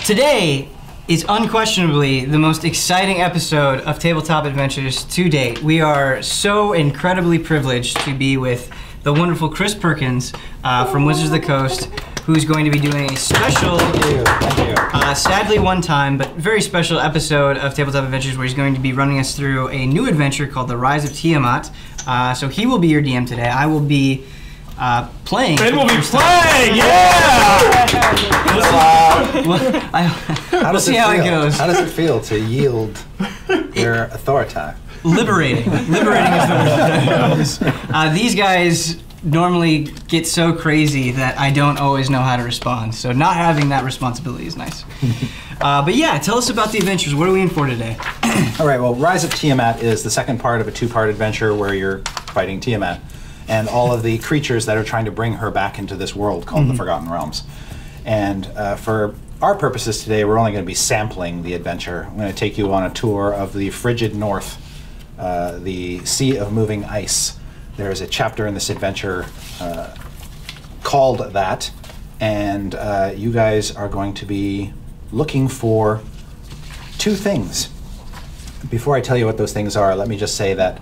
Today is unquestionably the most exciting episode of Tabletop Adventures to date. We are so incredibly privileged to be with the wonderful Chris Perkins from Wizards of the Coast, who's going to be doing a special, sadly one time, but very special episode of Tabletop Adventures where he's going to be running us through a new adventure called the Rise of Tiamat. So he will be your DM today. I will be playing. Ben will be playing, yeah! We'll see how it goes. How does it feel to yield your authority? Liberating. Liberating is the word. These guys normally get so crazy that I don't always know how to respond, so not having that responsibility is nice. But yeah, tell us about the adventures. What are we in for today? All right, well, Rise of Tiamat is the second part of a two-part adventure where you're fighting Tiamat and all of the creatures that are trying to bring her back into this world called the Forgotten Realms. And for our purposes today, we're only going to be sampling the adventure. I'm going to take you on a tour of the frigid north, the Sea of Moving Ice. There is a chapter in this adventure called that, and you guys are going to be looking for two things. Before I tell you what those things are, let me just say that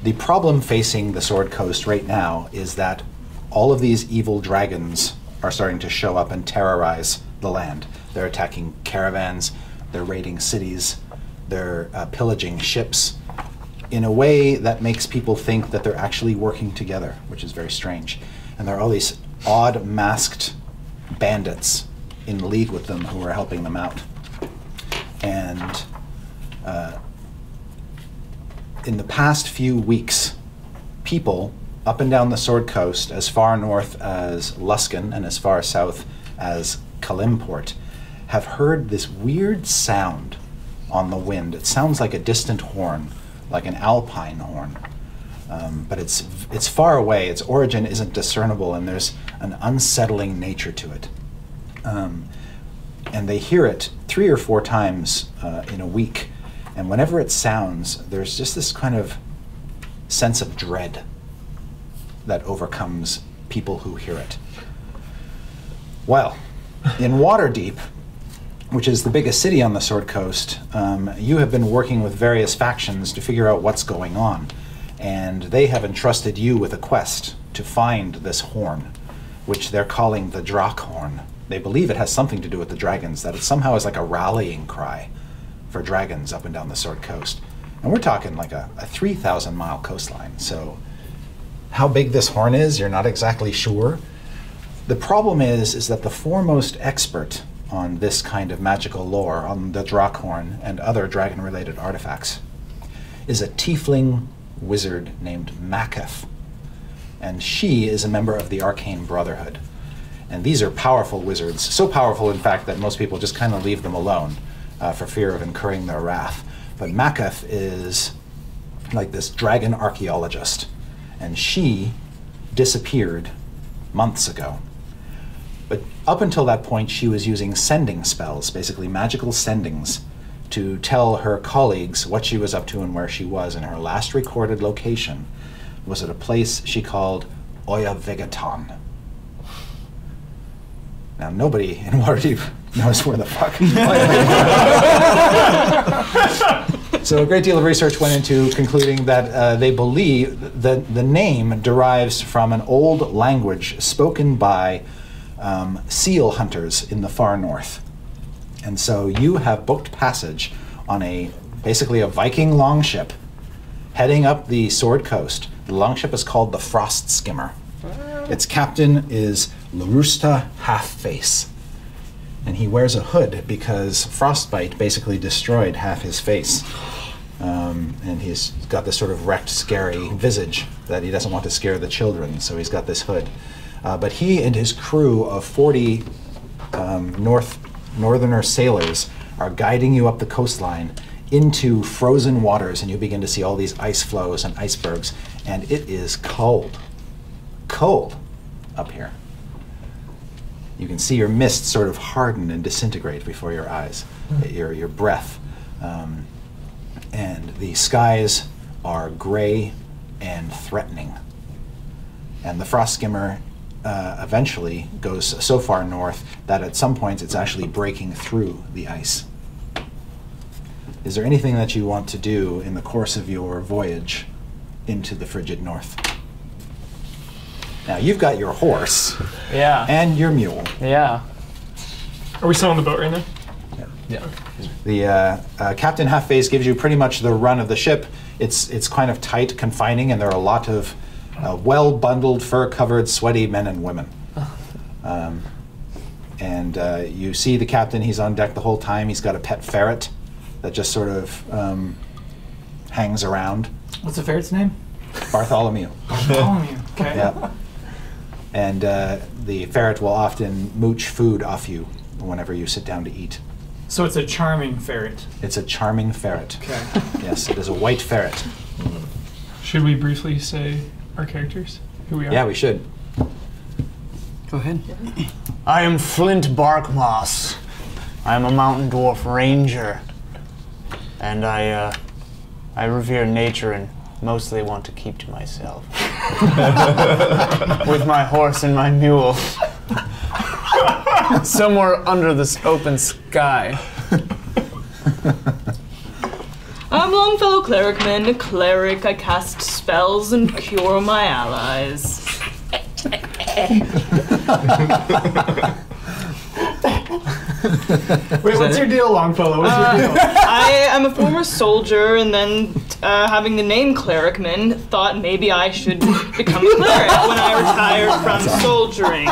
the problem facing the Sword Coast right now is that all of these evil dragons are starting to show up and terrorize the land. They're attacking caravans, they're raiding cities, they're pillaging ships in a way that makes people think that they're actually working together, which is very strange. And there are all these odd masked bandits in league with them who are helping them out. And in the past few weeks, people up and down the Sword Coast, as far north as Luskan and as far south as Kalimport, have heard this weird sound on the wind. It sounds like a distant horn, like an alpine horn, but it's far away. Its origin isn't discernible, and there's an unsettling nature to it. And they hear it 3 or 4 times in a week, and whenever it sounds, there's just this kind of sense of dread that overcomes people who hear it. Well, in Waterdeep, which is the biggest city on the Sword Coast, you have been working with various factions to figure out what's going on, and they have entrusted you with a quest to find this horn, which they're calling the Drakh Horn. They believe it has something to do with the dragons, that it somehow is like a rallying cry for dragons up and down the Sword Coast. And we're talking like a 3,000-mile coastline, so how big this horn is, you're not exactly sure. The problem is that the foremost expert on this kind of magical lore, on the Drakh Horn and other dragon-related artifacts, is a tiefling wizard named Maketh. And she is a member of the Arcane Brotherhood. And these are powerful wizards, so powerful, in fact, that most people just kind of leave them alone for fear of incurring their wrath. But Maketh is like this dragon archaeologist, and she disappeared months ago. But up until that point, she was using sending spells, basically magical sendings, to tell her colleagues what she was up to and where she was. And her last recorded location was at a place she called Oya Vegaton. Now, nobody in Waterdeep knows where the fuck So a great deal of research went into concluding that they believe that the name derives from an old language spoken by seal hunters in the far north. And so you have booked passage on basically a Viking longship heading up the Sword Coast. The longship is called the Frost Skimmer. Its captain is Larussa Half-Face. And he wears a hood because frostbite basically destroyed half his face. And he's got this sort of wrecked, scary visage that he doesn't want to scare the children, so he's got this hood. But he and his crew of 40 northerner sailors are guiding you up the coastline into frozen waters, and you begin to see all these ice floes and icebergs, and it is cold. Cold up here. You can see your mist sort of harden and disintegrate before your eyes, your breath. And the skies are gray and threatening. And the Frost Skimmer eventually goes so far north that at some points it's actually breaking through the ice. Is there anything that you want to do in the course of your voyage into the frigid north? Now, you've got your horse and your mule. Yeah. Are we still on the boat right now? Yeah. The Captain Half-Face gives you pretty much the run of the ship. It's kind of tight, confining, and there are a lot of well-bundled, fur-covered, sweaty men and women. And you see the captain, he's on deck the whole time. He's got a pet ferret that just sort of hangs around. What's the ferret's name? Bartholomew. Bartholomew, okay. Yeah. And the ferret will often mooch food off you whenever you sit down to eat. So it's a charming ferret. It's a charming ferret. Okay. Yes, it is a white ferret. Should we briefly say our characters? Who we are? Yeah, we should. Go ahead. I am Flint Barkmoss. I am a mountain dwarf ranger. And I revere nature and mostly want to keep to myself. With my horse and my mule. Somewhere under this open sky. I'm Longfellow Clericman, a cleric. I cast spells and cure my allies. Wait, what's your deal, Longfellow? What's your deal? I am a former soldier, and then having the name Clericman, thought maybe I should become a cleric when I retired from soldiering.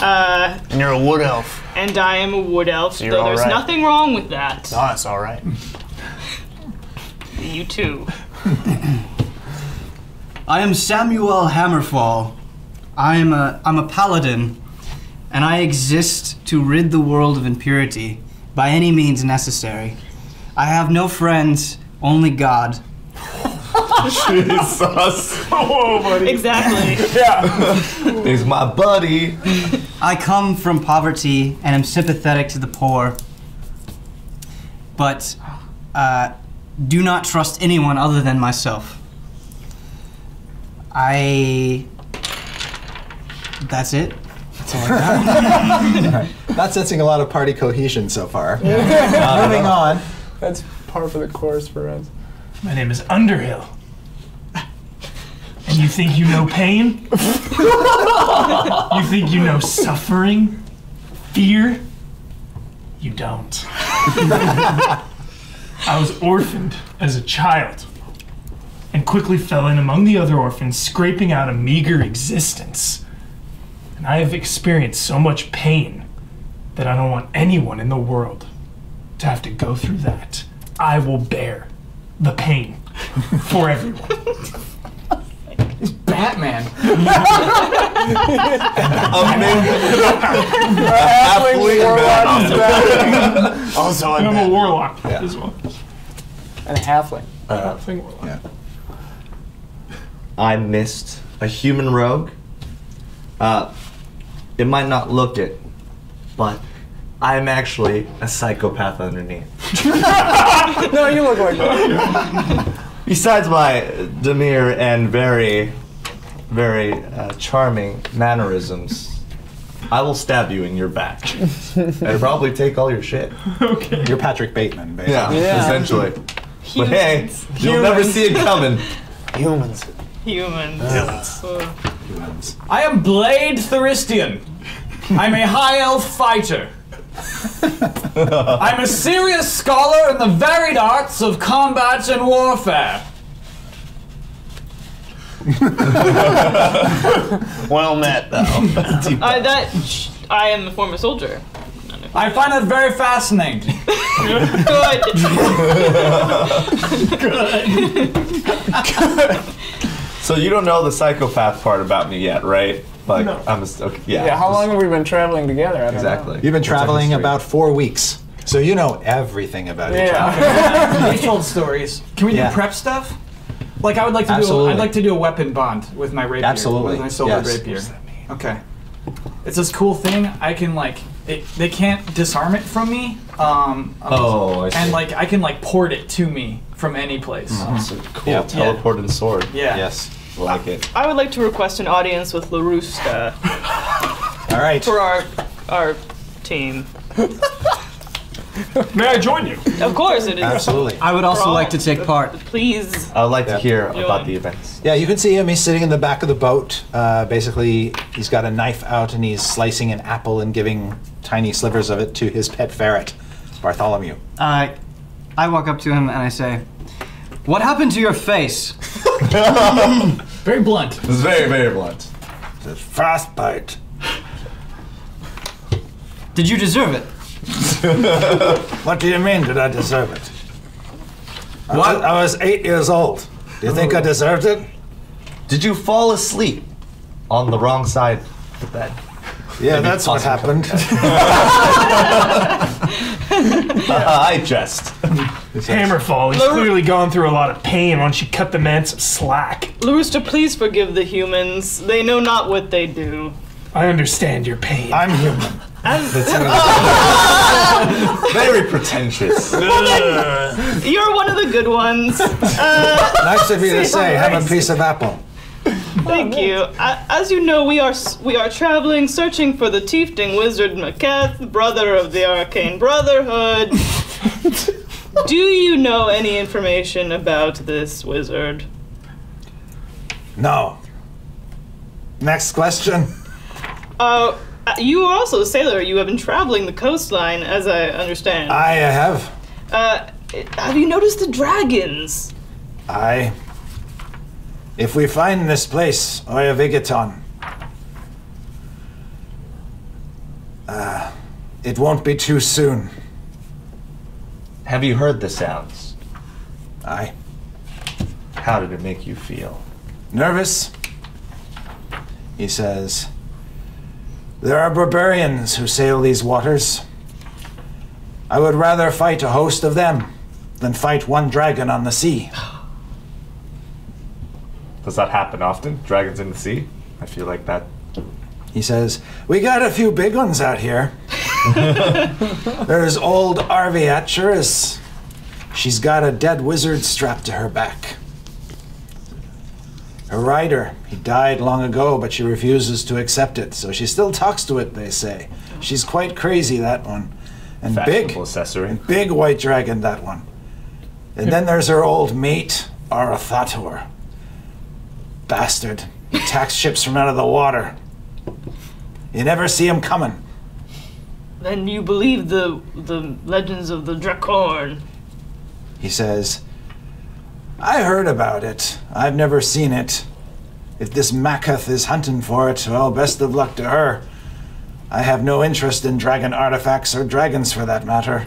And you're a wood elf. And I am a wood elf, So you're though there's all right. nothing wrong with that. Oh, that's all right. You too. I am Samuel Hammerfall. I'm a paladin, and I exist to rid the world of impurity by any means necessary. I have no friends, only God. Jesus. Whoa, buddy. Exactly. He's my buddy. I come from poverty and am sympathetic to the poor, but do not trust anyone other than myself. That's it. That's all I got. Not sensing a lot of party cohesion so far. Moving on. That's par for the course for us. My name is Underhill. And you think you know pain? You think you know suffering? Fear? You don't. I was orphaned as a child and quickly fell in among the other orphans, scraping out a meager existence. And I have experienced so much pain that I don't want anyone in the world to have to go through that. I will bear the pain for everyone. It's Batman. Also, And I'm a warlock as well. and a halfling. Halfling warlock. Yeah. I missed a human rogue. It might not look it, but I'm actually a psychopath underneath. No, you look like that. Besides my demure and very, very charming mannerisms, I will stab you in your back and probably take all your shit. Okay. You're Patrick Bateman, basically. Yeah. Essentially. But hey, you'll never see it coming. Humans. Humans. Humans. I am Blade Tharistian. I'm a high elf fighter. I'm a serious scholar in the varied arts of combat and warfare. Well met, though. I am a former soldier. I find that very fascinating. Good. So you don't know the psychopath part about me yet, right? Like, No. I'm a, okay, yeah. Yeah, how long have we been traveling together? I don't Exactly. You've been What's our traveling history? about 4 weeks, so you know everything about each other. Yeah. We told stories. Can we do Yeah. prep stuff? Like I would like to Absolutely. I'd like to do a weapon bond with my rapier. Absolutely. With my silver Yes. rapier. Okay. It's this cool thing. I can they can't disarm it from me. Oh, I see. And I can port it to me from any place. That's a cool Yeah. teleporting sword. Yeah. Yes. Like it. I would like to request an audience with Larussa All right. for our team. May I join you? Of course it is. Absolutely. I would also like to take part. Please. I would like to hear Yeah. about the events. Yeah, you can see him. He's sitting in the back of the boat. Basically, he's got a knife out and he's slicing an apple and giving tiny slivers of it to his pet ferret, Bartholomew. I walk up to him and I say, "What happened to your face?" Very blunt. It was very, very blunt. It's frostbite. Did you deserve it? What do you mean, did I deserve it? What? I was 8 years old. Do you think I deserved it? Did you fall asleep on the wrong side of the bed? Yeah, Maybe that's what possibly. happened. I jest. Hammerfall. He's clearly gone through a lot of pain. Why don't you cut the man some slack? Larussa, please forgive the humans. They know not what they do. I understand your pain. I'm human. Very pretentious. You're one of the good ones. Nice of you to say. Have a piece of apple. Thank you. As you know, we are traveling, searching for the tiefling wizard Maketh, brother of the Arcane Brotherhood. Do you know any information about this wizard? No. Next question. You are also a sailor. You have been traveling the coastline, as I understand. I have. Have you noticed the dragons? If we find this place, Oya Vigaton, it won't be too soon. Have you heard the sounds? Aye. How did it make you feel? Nervous? He says, there are barbarians who sail these waters. I would rather fight a host of them than fight one dragon on the sea. Does that happen often? Dragons in the sea? I feel like that. He says, we got a few big ones out here. There's old Arviatcherus. She's got a dead wizard strapped to her back. Her rider, he died long ago, but she refuses to accept it, so she still talks to it, they say. She's quite crazy, that one. And big, accessory. big white dragon, that one. And then there's her old mate, Arathator. Bastard. He attacks ships from out of the water. You never see him coming. Then you believe the legends of the Drakh Horn. He says, I heard about it. I've never seen it. If this Maketh is hunting for it, well, best of luck to her. I have no interest in dragon artifacts or dragons for that matter.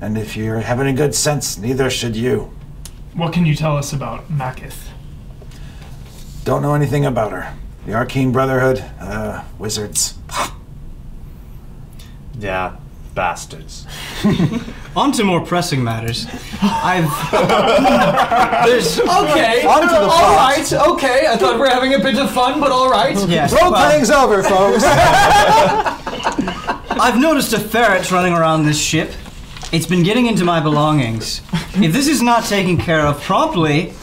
And if you're having a good sense, neither should you. What can you tell us about Maketh? Don't know anything about her. The Arcane Brotherhood, wizards. Yeah, bastards. On to more pressing matters. There's Okay. On to the All plot. right. Okay. I thought we were having a bit of fun, but all right. yes. Role well, playing's over, folks. I've noticed a ferret running around this ship. It's been getting into my belongings. If this is not taken care of promptly,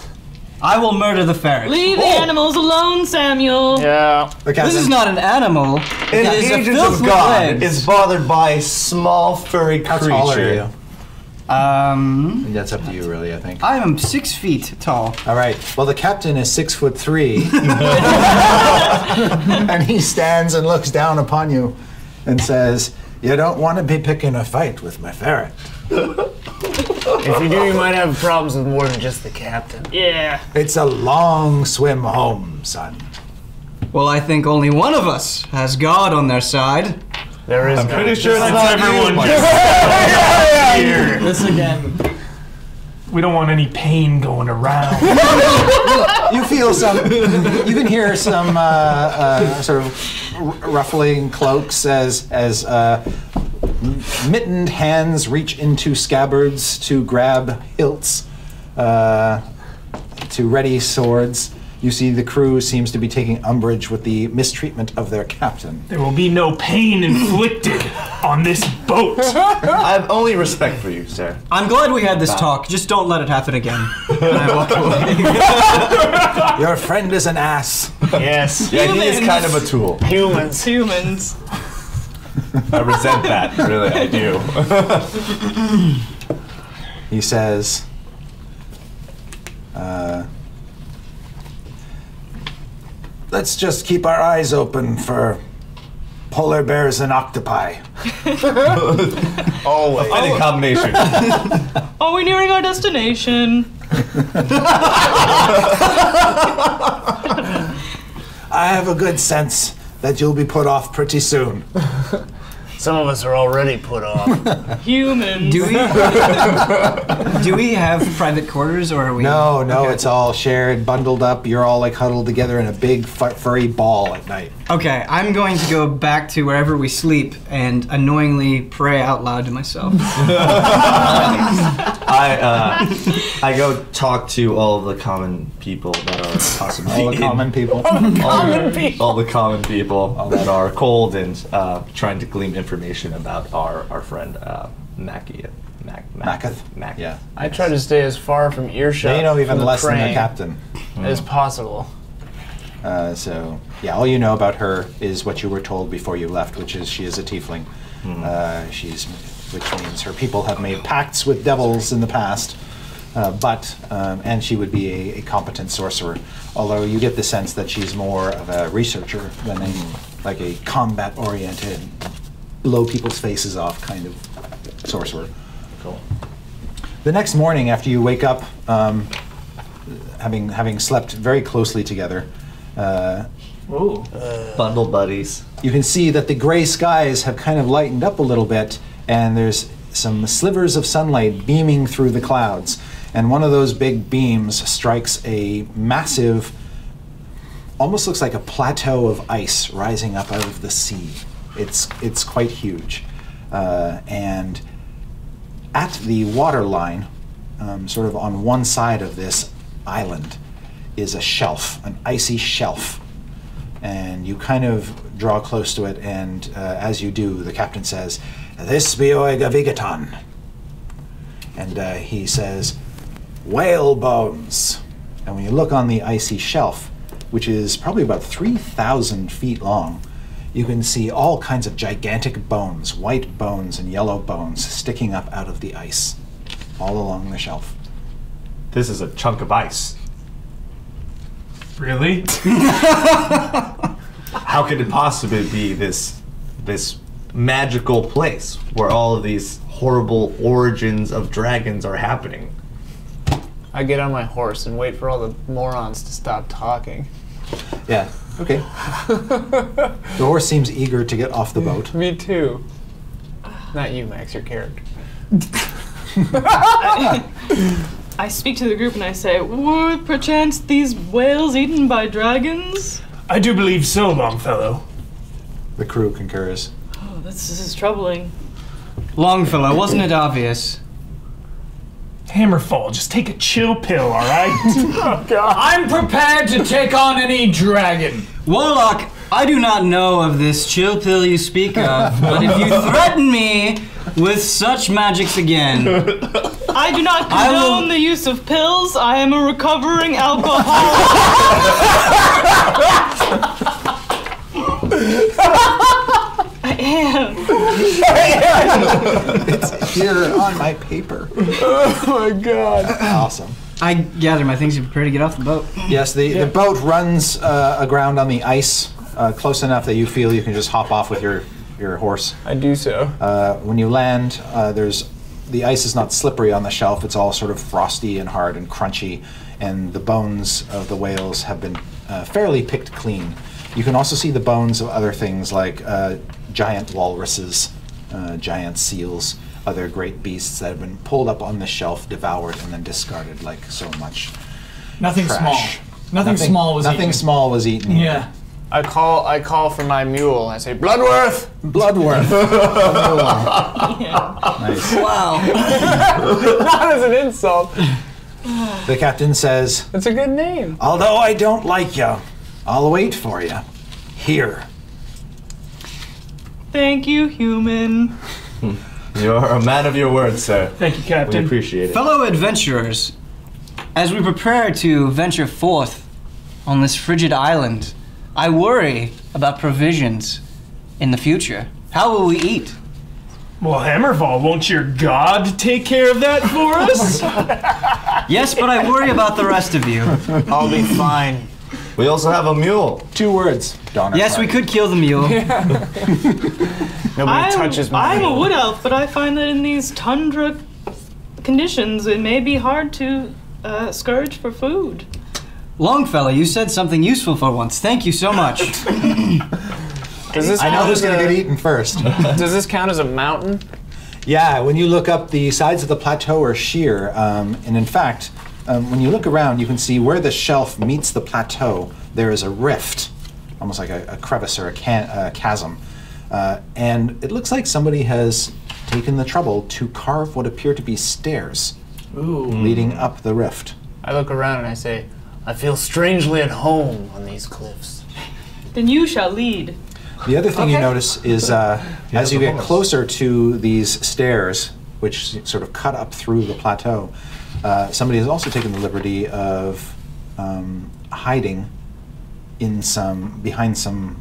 I will murder the ferret. Leave the animals alone, Samuel. Yeah. This is not an animal. It is a Agents filth of with God legs. is bothered by a small furry creature. How tall are you? That's up to you, really, I think. I am 6 feet tall. All right. Well, the captain is 6'3", and he stands and looks down upon you, and says, "You don't want to be picking a fight with my ferret." If you do, you might have problems with more than just the captain. Yeah. It's a long swim home, son. Well, I think only one of us has God on their side. There is I'm no- pretty sure That's that's not everyone. you. This again. We don't want any pain going around. You feel some. You can hear some sort of ruffling cloaks as mittened hands reach into scabbards to grab hilts, to ready swords. You see the crew seems to be taking umbrage with the mistreatment of their captain. There will be no pain inflicted on this boat. I have only respect for you, sir. I'm glad we had this talk. Just don't let it happen again. And I walk away. Your friend is an ass. Yes. Yeah, he is kind of a tool. Humans. Humans. I resent that, really, I do. He says, let's just keep our eyes open for polar bears and octopi. Always. Any combination. Are we nearing our destination? I have a good sense that you'll be put off pretty soon. Some of us are already put off. Humans. Do we have private quarters, or are we? No, Okay. it's all shared, bundled up. You're all like huddled together in a big furry ball at night. Okay, I'm going to go back to wherever we sleep and annoyingly pray out loud to myself. I go talk to all the common people that are possibly All the common people. all the common people that are cold and trying to glean information about our friend Mackie. Macketh? Macketh. Yeah. I try to stay as far from earshot They know even from the less than their praying captain. as possible. So, yeah, all you know about her is what you were told before you left, which is she is a tiefling. Which means her people have made pacts with devils in the past, and she would be a competent sorcerer. Although you get the sense that she's more of a researcher than like a combat-oriented, blow people's faces off kind of sorcerer. Cool. The next morning, after you wake up, having slept very closely together, Bundle buddies. you can see that the gray skies have kind of lightened up a little bit, and there's some slivers of sunlight beaming through the clouds. And one of those big beams strikes a massive, almost looks like a plateau of ice rising up out of the sea. It's quite huge. And at the water line, sort of on one side of this island, is a shelf, an icy shelf. And you kind of draw close to it, and as you do, the captain says, "This be Oega Vigaton." And he says, "Whale bones." And when you look on the icy shelf, which is probably about 3,000 feet long, you can see all kinds of gigantic bones, white bones and yellow bones, sticking up out of the ice, all along the shelf. This is a chunk of ice. Really? How could it possibly be this magical place where all of these horrible origins of dragons are happening? I get on my horse and wait for all the morons to stop talking. Yeah, okay. The horse seems eager to get off the boat. Me too. Not you, Max, your character. I speak to the group and I say, were perchance these whales eaten by dragons? I do believe so, Longfellow. The crew concurs. Oh, this is troubling. Longfellow, wasn't it obvious? Hammerfall, just take a chill pill, all right? Oh, God. I'm prepared to take on any dragon. Warlock, I do not know of this chill pill you speak of, but if you threaten me with such magics again, I do not condone the use of pills. I am a recovering alcoholic. I am. It's here on my paper. Oh my God. Awesome. I gather my things are prepared to get off the boat. Yes, the boat runs aground on the ice, close enough that you feel you can just hop off with your horse. I do so. When you land, the ice is not slippery on the shelf. It's all sort of frosty and hard and crunchy, and the bones of the whales have been fairly picked clean. You can also see the bones of other things like giant walruses, giant seals, other great beasts that have been pulled up on the shelf, devoured, and then discarded like so much Nothing trash. small. Nothing small was Nothing eaten. small was eaten. here. Yeah. I call for my mule. I say, Bloodworth! Bloodworth. Yeah. Nice. Wow. Not as an insult. The captain says, That's a good name. although I don't like you, I'll wait for you. Here. Thank you, human. You're a man of your word, sir. Thank you, We Captain. appreciate it. Fellow adventurers, as we prepare to venture forth on this frigid island, I worry about provisions in the future. How will we eat? Well, Hammerfall, won't your god take care of that for us? Yes, but I worry about the rest of you. I'll be fine. We also have a mule. 2 words. Donner Yes, we could kill the mule. Nobody touches my I'm a wood elf, but I find that in these tundra conditions, it may be hard to scourge for food. Longfellow, you said something useful for once. Thank you so much. Does this I know count who's as going to a- get eaten first. Does this count as a mountain? Yeah, when you look up, the sides of the plateau are sheer, and in fact, when you look around, you can see where the shelf meets the plateau, there is a rift, almost like a crevice or a chasm. And it looks like somebody has taken the trouble to carve what appear to be stairs leading up the rift. I look around and I say, I feel strangely at home on these cliffs. Then you shall lead. The other thing you notice is as you the get bonus. closer to these stairs, which sort of cut up through the plateau, somebody has also taken the liberty of hiding in behind some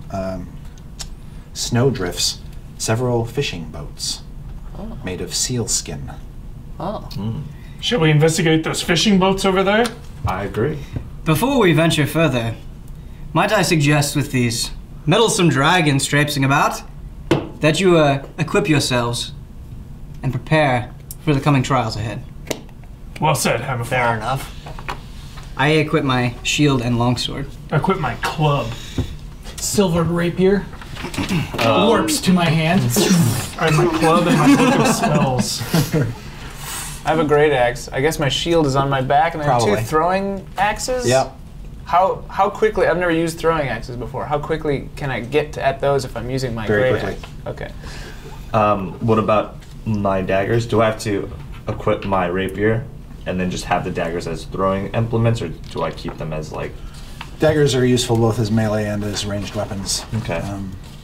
snowdrifts, several fishing boats made of seal skin. Oh. Shall we investigate those fishing boats over there? I agree. Before we venture further, might I suggest with these meddlesome dragons traipsing about, that you equip yourselves and prepare for the coming trials ahead. Well said, Hammerfall. Fair enough. I equip my shield and longsword. I quit my club. Silvered rapier warps to my hand. I have my club and my book of spells. I have a great axe. I guess my shield is on my back, and I have Probably. 2 throwing axes? Yep. How quickly, I've never used throwing axes before. How quickly can I get at those if I'm using my Very great quickly. axe? Okay. What about my daggers? Do I have to equip my rapier and then just have the daggers as throwing implements, or do I keep them as like... Daggers are useful both as melee and as ranged weapons. Okay.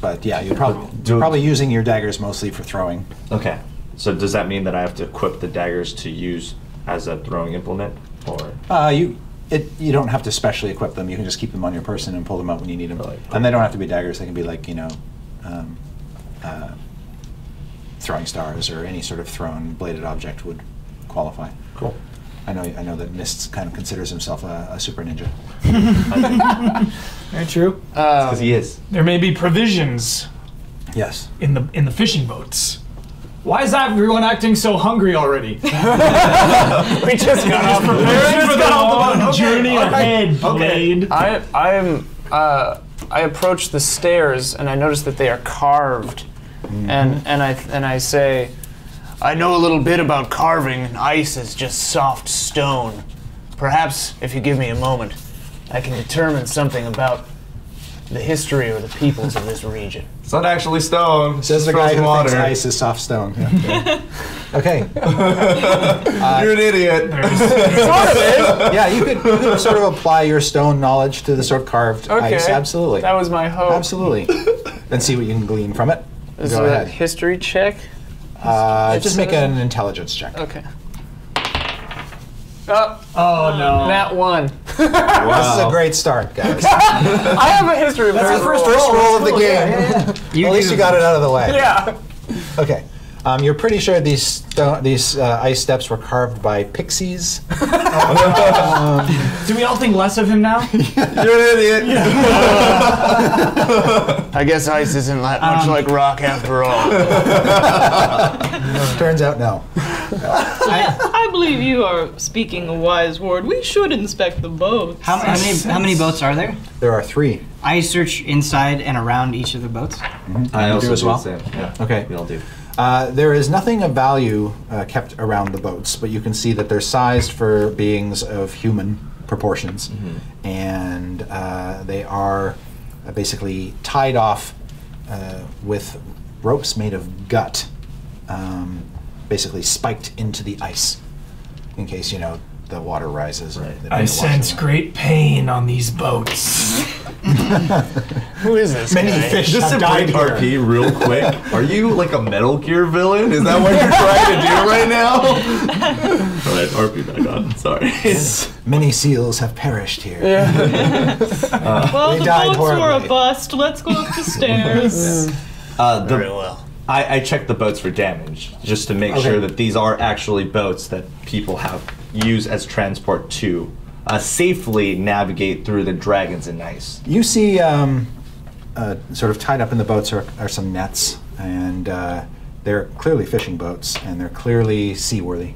But yeah, you're probably using your daggers mostly for throwing. Okay. So does that mean that I have to equip the daggers to use as a throwing implement, or... You don't have to specially equip them. You can just keep them on your person and pull them out when you need them. Right. And they don't have to be daggers. They can be like, throwing stars or any sort of thrown bladed object would qualify. Cool. I know that Mist kind of considers himself a super ninja. Very true. Because he is. There may be provisions Yes. in the fishing boats. Why is everyone acting so hungry already? We just got off Preparing for the long journey ahead, Blade. I approach the stairs and I notice that they are carved, and I say, I know a little bit about carving, and ice is just soft stone. Perhaps if you give me a moment, I can determine something about the history or the peoples of this region. It's not actually stone. Says the guy who thinks ice is soft stone. Yeah. Okay. You're an idiot. Yeah, you could sort of apply your stone knowledge to the sort of carved ice. Absolutely. That was my hope. Absolutely. And see what you can glean from it. Is Go it a ahead. history check? Just make an intelligence check. Okay. Oh, Oh no. Nat 1. This is a great start, guys. I have a history of That's the first roll of the game. At least you got it out of the way. Yeah. Okay. You're pretty sure these ice steps were carved by pixies. Do we all think less of him now? You're an idiot. I guess ice isn't that much like rock after all. Turns out, no. I believe you are speaking a wise word. We should inspect the boats. How many boats are there? There are 3. I search inside and around each of the boats. I also do as well? the same. Yeah. Okay. We all do. There is nothing of value kept around the boats, but you can see that they're sized for beings of human proportions, and they are basically tied off with ropes made of gut, basically spiked into the ice, in case the water rises. Right. I sense great pain on these boats. Who is this Many guy? fish Just have to break died here. RP real quick, are you like a Metal Gear villain? Is that what you're trying to do right now? Alright, RP back on. Sorry. Many seals have perished here. Well, They the died boats were a horribly. bust. Let's go up the stairs. Very well. I checked the boats for damage, just to make sure that these are actually boats that people have used as transport to safely navigate through the dragons and ice. You see, sort of tied up in the boats are some nets, and they're clearly fishing boats, and they're clearly seaworthy,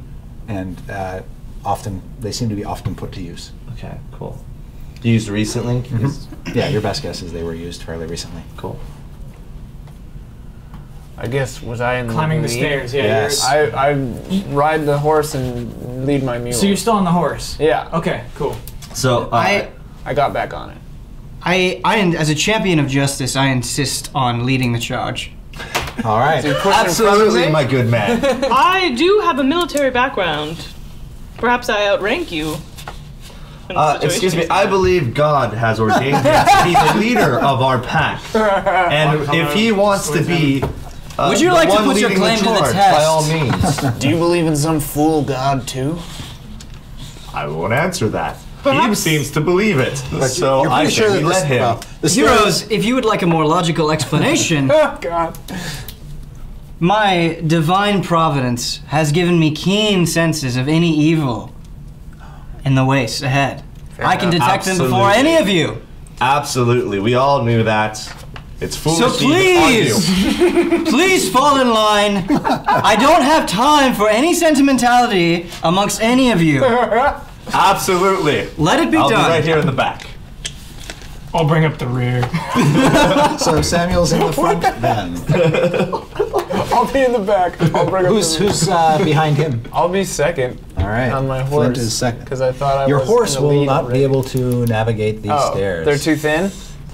and they seem to be often put to use. Okay, cool. Used recently? Yeah, your best guess is they were used fairly recently. Cool. I guess, was I in Climbing the lead? stairs, yeah. Yes. I ride the horse and lead my mule. So you're still on the horse? Yeah. Okay, cool. So, I got back on it. I, as a champion of justice, I insist on leading the charge. All right. absolutely, my good man. I do have a military background. Perhaps I outrank you. in the Excuse me, situation. I believe God has ordained him to be the leader of our pack. And if he wants to be Would you the like to one put your leading claim to the charge, test? by all means. Do you believe in some fool god too? I won't answer that. He Perhaps- seems to believe it. So You're I pretty say sure we that let him. the Heroes, if you would like a more logical explanation, Oh god. my divine providence has given me keen senses of any evil in the wastes ahead. I can detect them before Absolutely. any of you. Absolutely, we all knew that. It's foolish So to even argue. please fall in line. I don't have time for any sentimentality amongst any of you. Absolutely. Let it be I'll done. be right here in the back. I'll bring up the rear. So Samuel's in the front then. I'll be in the back. I'll bring up Who's behind him? I'll be second All right. on my horse. Flint is second. Because I thought I Your was horse in the will lead not already. be able to navigate these stairs. They're too thin?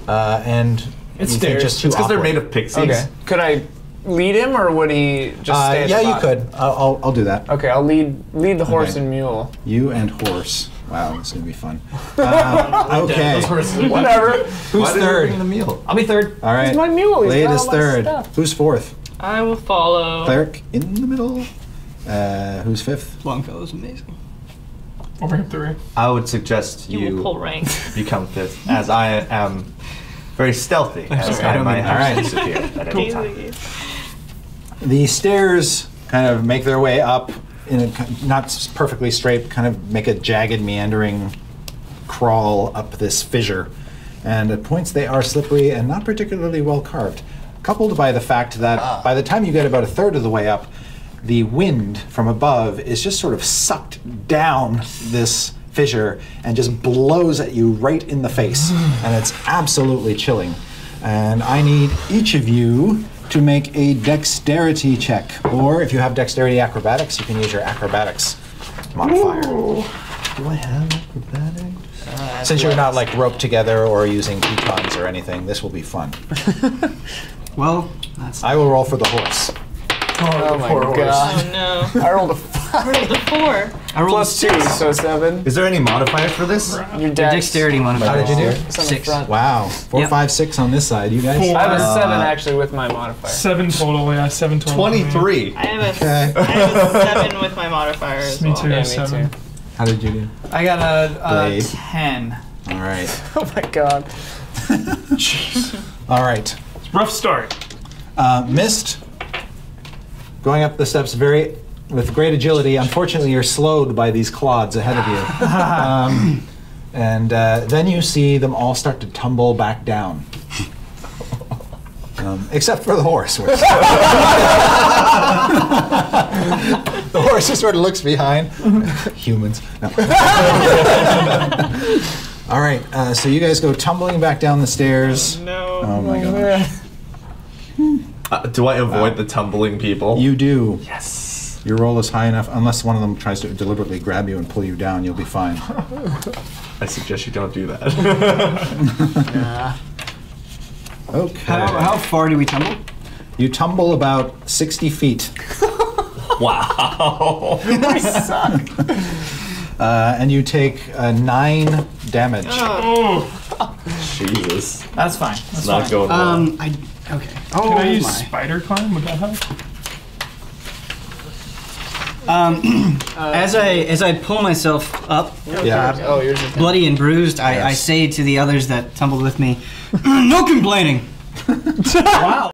And It's you think stairs. just too It's because they're awkward. made of pixies. Okay. Could I lead him or would he just stay at yeah, the you bottom? could. I'll do that. Okay, I'll lead the horse Okay. and mule. You and horse. Wow, this is gonna be fun. Okay. Those horses. Whatever. Who's Why did we third? bring the meal? I'll be third. All right. He's my mule. He's Blade got is all my third. stuff. Who's fourth? I will follow. Cleric in the middle. Who's fifth? Longfellow's amazing. I'll bring up the rear. I would suggest You will pull you rank. become fifth, as I am very stealthy, as sorry, I I don't might mean- have Alright. to disappear at any time. The stairs kind of make their way up in a not perfectly straight, kind of make a jagged, meandering crawl up this fissure. And at points they are slippery and not particularly well carved. Coupled by the fact that by the time you get about a third of the way up, the wind from above is just sort of sucked down this fissure and just blows at you right in the face. And it's absolutely chilling. And I need each of you to make a dexterity check. Or if you have dexterity acrobatics, you can use your acrobatics modifier. Do I have acrobatics? Since you're not like roped together or using econs or anything, this will be fun. Well, that's I will roll for the horse. Oh my Oh god. no. I rolled a 5 The 4. I rolled plus 2, so 7. Is there any modifiers for this? Your dexterity How modifier. did you do? It's on the 6. front. Wow. 4, Yep. 5, 6 on this side. You guys? Four. I have a 7 actually with my modifier. 7 total, yeah, 7 total. 23. I have a, Okay. I have a 7 with my modifier as Me well. too, Yeah, me 7. too. How did you do? I got a Blade. 10. All right. Oh my god. All right. Rough start. Mist. Going up the steps with great agility. Unfortunately, you're slowed by these clods ahead of you. And then you see them all start to tumble back down. Except for the horse. Which the horse just sort of looks behind. Humans. No. All right, so you guys go tumbling back down the stairs. No. Oh my gosh. Do I avoid the tumbling people? You do. Yes. Your roll is high enough, unless one of them tries to deliberately grab you and pull you down, you'll be fine. I suggest you don't do that. Okay. How far do we tumble? You tumble about 60 feet. Wow. and you take 9 damage. Jesus. That's fine. It's That's not fine. going well. Okay. Can I use my. spider climb? Would that help? As I pull myself up, Yeah. Oh, yours is bloody and bruised, I Yes. say to the others that tumbled with me, "No complaining." Wow.